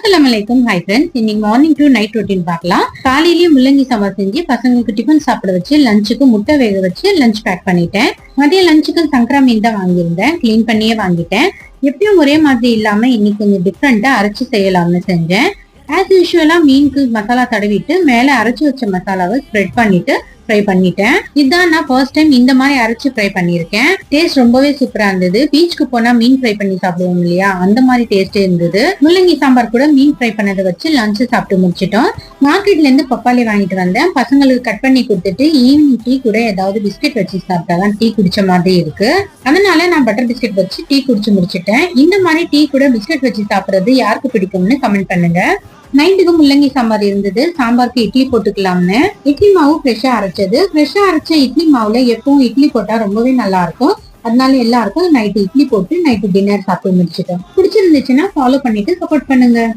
அஸ்ஸலாமு அலைக்கும். Hi friends, இன்னைக்கு மார்னிங் டு நைட் ரொட்டீன் பார்க்கலாம். காலையிலேயே முள்ளங்கி சாம்பார் செஞ்சு பசங்களுக்கு டிஃபன் சாப்பிட வச்சு லஞ்சுக்கு முட்டை வேக வச்சு லஞ்ச் பேக் பண்ணிட்டேன். மதிய லஞ்சுக்கு சங்கரா மீன் தான் வாங்கியிருந்தேன். கிளீன் பண்ணியே வாங்கிட்டேன். எப்பயும் ஒரே மாதிரி இல்லாம இன்னைக்கு கொஞ்சம் டிஃப்ரெண்டா அரைச்சு செய்யலாம்னு செஞ்சேன். ஆஸ் யூஷுவலா மீனுக்கு மசாலா தடவிட்டு மேல அரைச்சு வச்ச மசாலாவை ஸ்ப்ரெட் பண்ணிட்டு ஃப்ரை பண்ணிட்டேன். இதான் நான் ஃபர்ஸ்ட் டைம் இந்த மாதிரி அரைச்சு ஃப்ரை பண்ணிருக்கேன். டேஸ்ட் ரொம்பவே சூப்பரா இருந்தது. பீச்சுக்கு போனா மீன் ஃப்ரை பண்ணி சாப்பிடுவோம் இல்லையா, அந்த மாதிரி டேஸ்டே இருந்தது. முள்ளங்கி சாம்பார் கூட மீன் ஃப்ரை பண்ணதை வச்சு லஞ்ச் சாப்பிட்டு முடிச்சிட்டோம். மார்க்கெட்ல இருந்து பப்பாளி வாங்கிட்டு வந்தேன். பசங்களுக்கு கட் பண்ணி கொடுத்துட்டு ஈவினிங் டீ கூட ஏதாவது பிஸ்கெட் வச்சு சாப்பிட்டாதான் டீ குடிச்ச மாதிரி இருக்கு. அதனால நான் பட்டர் பிஸ்கெட் வச்சு டீ குடிச்சு முடிச்சிட்டேன். இந்த மாதிரி டீ கூட பிஸ்கெட் வச்சு சாப்பிடுறது யாருக்கு பிடிக்கும்னு கமெண்ட் பண்ணுங்க. நைட்டுக்கு முள்ளங்கி சாம்பார் இருந்தது. சாம்பாருக்கு இட்லி போட்டுக்கலாம்னு இட்லி மாவு ஃப்ரெஷ்ஷா அரைச்சது. ஃப்ரெஷ்ஷா அரைச்ச இட்லி மாவுல எப்பவும் இட்லி போட்டா ரொம்பவே நல்லா இருக்கும். அதனால எல்லாருக்கும் நைட்டு இட்லி போட்டு நைட்டு டின்னர் சாப்பிட்டு முடிச்சிட்டோம். பிடிச்சிருந்துச்சுன்னா ஃபாலோ பண்ணிட்டு சப்போர்ட் பண்ணுங்க.